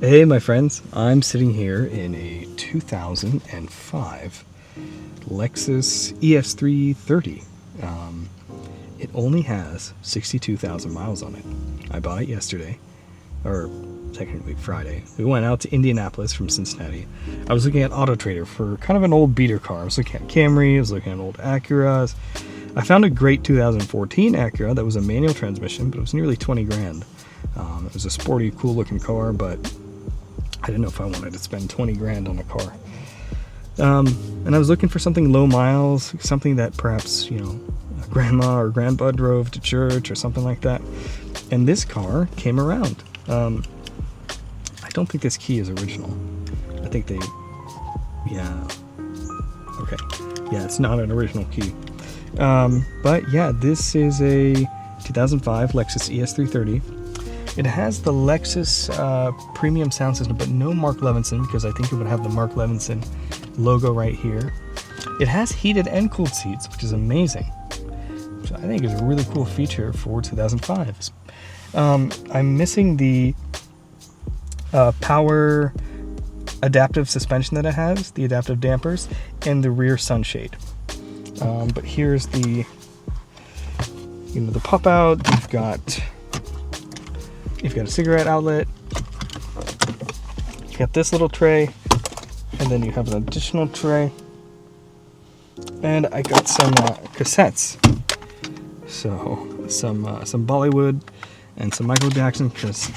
Hey my friends, I'm sitting here in a 2005 Lexus ES330. It only has 62,000 miles on it. I bought it yesterday, or technically Friday. We went out to Indianapolis from Cincinnati. I was looking at Auto Trader for kind of an old beater car. I was looking at Camry, I was looking at old Acuras. I found a great 2014 Acura that was a manual transmission, but it was nearly 20 grand. It was a sporty, cool looking car, but I didn't know if I wanted to spend 20 grand on a car. And I was looking for something low miles, something that perhaps, grandma or grandpa drove to church or something like that. And this car came around. I don't think this key is original. I think okay. Yeah, it's not an original key. But yeah, this is a 2005 Lexus ES330. It has the Lexus premium sound system, but no Mark Levinson, because I think it would have the Mark Levinson logo right here. It has heated and cooled seats, which is amazing. Which I think is a really cool feature for 2005. I'm missing the power adaptive suspension that it has, the adaptive dampers, and the rear sunshade. But here's the pop out. You've got a cigarette outlet. You got this little tray, and then you have an additional tray. And I got some cassettes. So some Bollywood and some Michael Jackson, because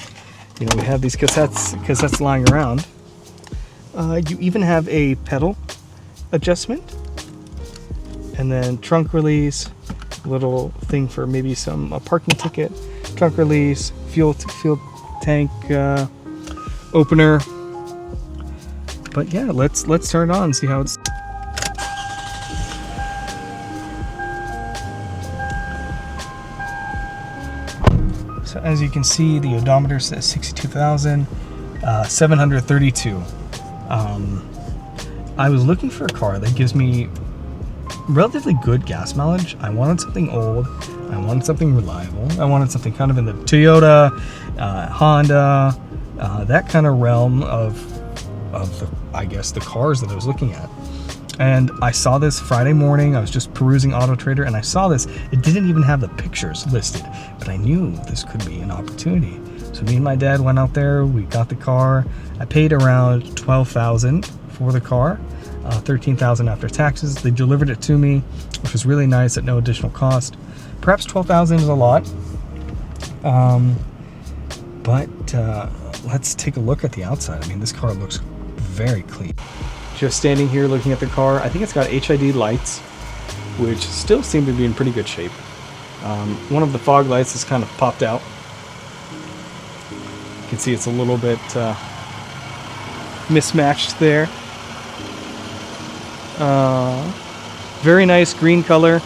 we have these cassettes lying around. You even have a pedal adjustment, and then trunk release, little thing for maybe some parking ticket, trunk release, fuel tank opener. But yeah, let's turn it on and see how it's. So as you can see, the odometer says 62,732. I was looking for a car that gives me relatively good gas mileage. I wanted something old. I wanted something reliable. I wanted something kind of in the Toyota, Honda, that kind of realm of the cars that I was looking at. And I saw this Friday morning. I was just perusing Auto Trader, and I saw this. It didn't even have the pictures listed, but I knew this could be an opportunity. So me and my dad went out there. We got the car. I paid around $12,000 for the car. $13,000 after taxes. They delivered it to me, which was really nice at no additional cost. Perhaps $12,000 is a lot, but let's take a look at the outside. I mean, this car looks very clean. Just standing here looking at the car, I think it's got HID lights, which still seem to be in pretty good shape. One of the fog lights has kind of popped out. You can see it's a little bit mismatched there. Very nice green color.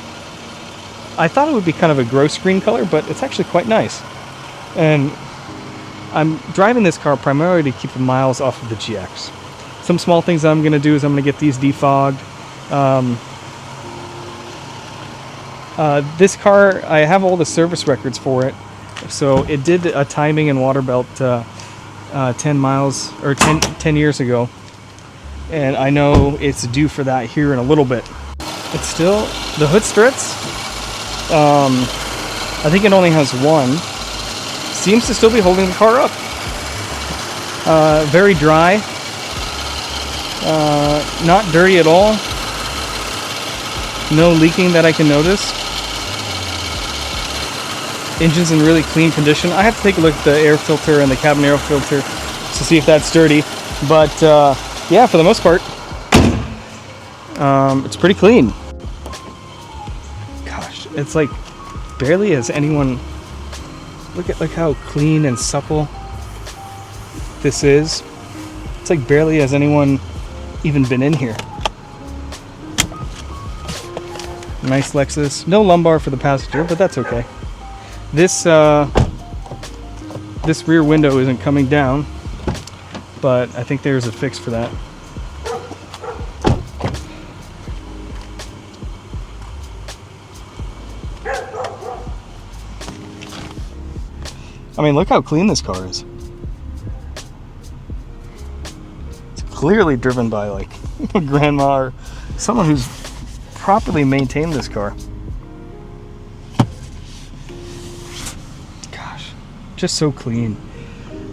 I thought it would be kind of a gross green color, but it's actually quite nice. And I'm driving this car primarily to keep the miles off of the GX. Some small things that I'm going to do is I'm going to get these defogged. This car, I have all the service records for it. So it did a timing and water belt 10 years ago. And I know it's due for that here in a little bit. It's still, the hood struts, I think it only has one. Seems to still be holding the car up. Very dry. Not dirty at all. No leaking that I can notice. Engine's in really clean condition. I have to take a look at the air filter and the cabin air filter to see if that's dirty. But yeah, for the most part, it's pretty clean. Gosh, it's like barely has anyone. Look how clean and supple this is. It's like barely has anyone even been in here. Nice Lexus. No lumbar for the passenger, but that's okay. This rear window isn't coming down, but I think there's a fix for that. I mean, look how clean this car is. clearly driven by like grandma or someone who's properly maintained this car. Gosh, just so clean.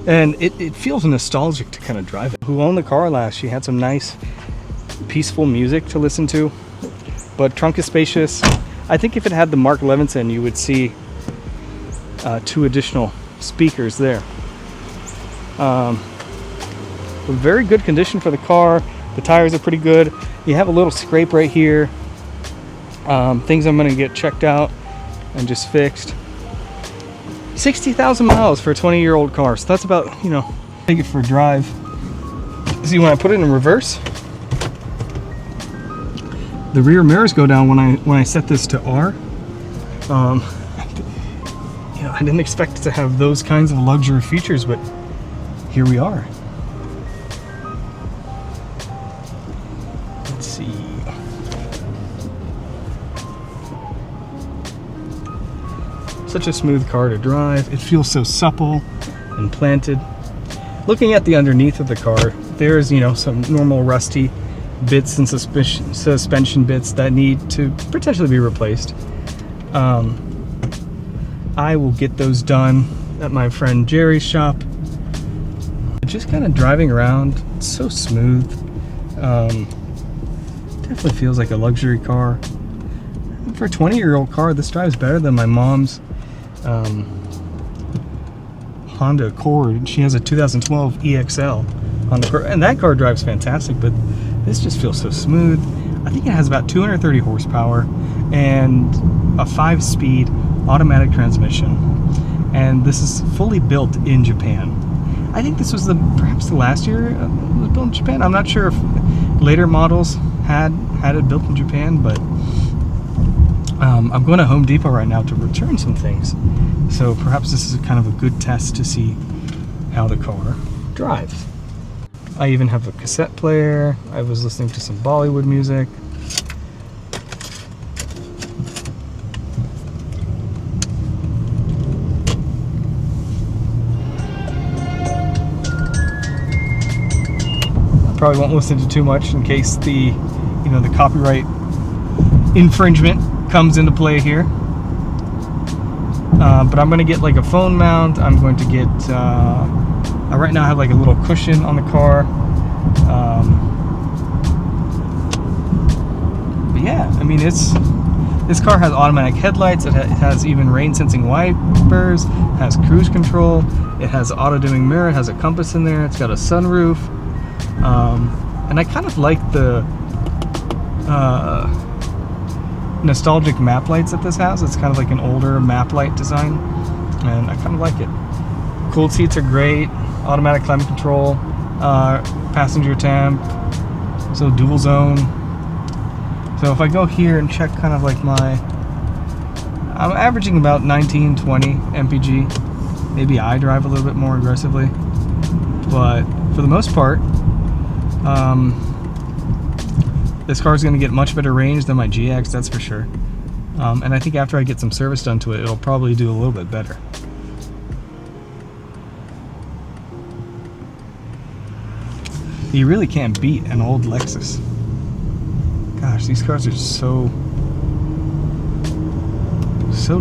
And it feels nostalgic to kind of drive it. Who owned the car last, she had some nice, peaceful music to listen to. But trunk is spacious. I think if it had the Mark Levinson, you would see 2 additional speakers there. Very good condition for the car. The tires are pretty good. You have a little scrape right here. Things I'm going to get checked out and just fixed. 60,000 miles for a 20-year-old car. So that's about, take it for a drive. See, when I put it in reverse, the rear mirrors go down when I set this to R. I didn't expect it to have those kinds of luxury features, but here we are. Let's see. Such a smooth car to drive. It feels so supple and planted. Looking at the underneath of the car, there's, some normal rusty bits and suspension bits that need to potentially be replaced. I will get those done at my friend Jerry's shop. Just kind of driving around, it's so smooth. Definitely feels like a luxury car. For a 20-year-old car, this drives better than my mom's Honda Accord. She has a 2012 EXL on the car, and that car drives fantastic, but this just feels so smooth. I think it has about 230 horsepower and a 5-speed automatic transmission, and this is fully built in Japan. I think this was perhaps the last year it was built in Japan. I'm not sure if later models had it built in Japan, but I'm going to Home Depot right now to return some things, so perhaps this is kind of a good test to see how the car drives. I even have a cassette player. I was listening to some Bollywood music. Probably won't listen to too much in case the copyright infringement comes into play here. But I'm going to get like a phone mount. I'm going to get right now I have like a little cushion on the car. But yeah, I mean, this car has automatic headlights. It has even rain sensing wipers. Has cruise control. It has auto dimming mirror. It has a compass in there. It's got a sunroof. And I kind of like the nostalgic map lights that this has. It's kind of like an older map light design, and I kind of like it. Cooled seats are great. Automatic climate control, passenger temp, so dual zone. So if I go here and check kind of like I'm averaging about 19, 20 mpg. Maybe I drive a little bit more aggressively, but for the most part, this car is going to get much better range than my GX, that's for sure. And I think after I get some service done to it, it'll probably do a little bit better. You really can't beat an old Lexus. Gosh, these cars are so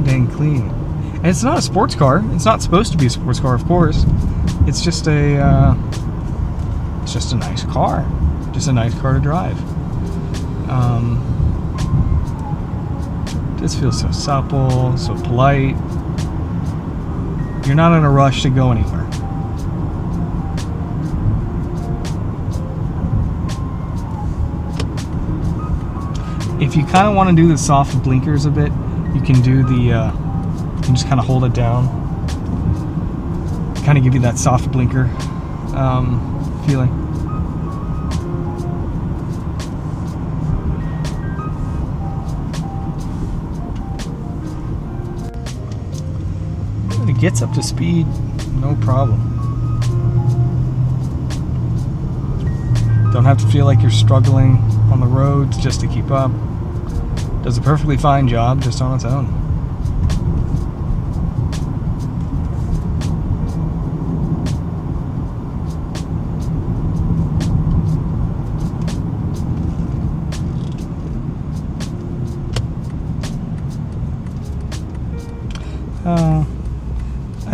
dang clean. And it's not a sports car. It's not supposed to be a sports car, of course. It's just a nice car. Just a nice car to drive. Just feels so supple, so polite. You're not in a rush to go anywhere. If you kind of want to do the soft blinkers a bit, you can do you can just kind of hold it down. Kind of give you that soft blinker feeling. It gets up to speed, no problem. Don't have to feel like you're struggling on the roads just to keep up. Does a perfectly fine job just on its own.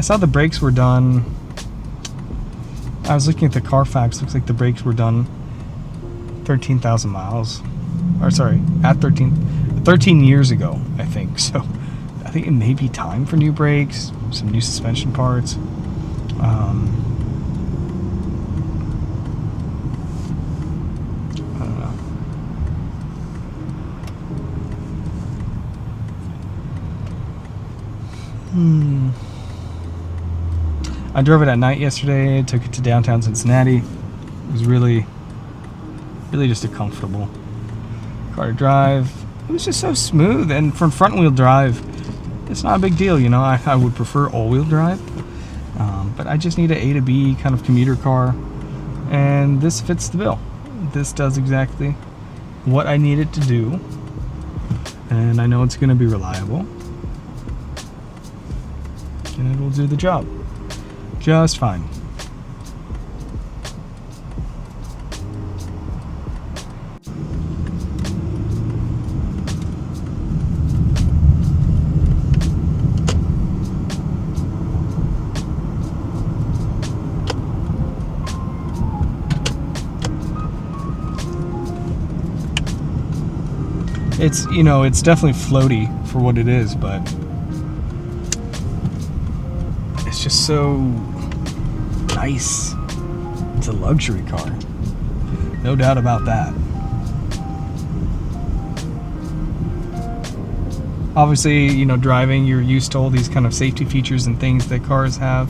I saw the brakes were done. I was looking at the Carfax. Looks like the brakes were done 13,000 miles. Or sorry, at 13 years ago, I think. So I think it may be time for new brakes, some new suspension parts. I don't know. I drove it at night yesterday. Took it to downtown Cincinnati. It was really just a comfortable car to drive. It was just so smooth, and for front wheel drive, it's not a big deal. You know, I would prefer all wheel drive, but I just need an A to B kind of commuter car, and this fits the bill. This does exactly what I need it to do, and I know it's going to be reliable, and it will do the job just fine. It's, you know, it's definitely floaty for what it is, but it's just so nice. It's a luxury car. No doubt about that. Obviously, you know, driving, you're used to all these kind of safety features and things that cars have.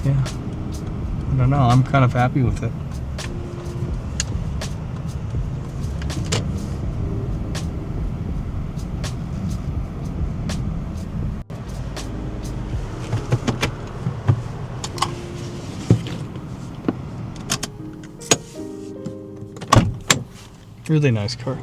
Yeah. I don't know. I'm kind of happy with it. Really nice car.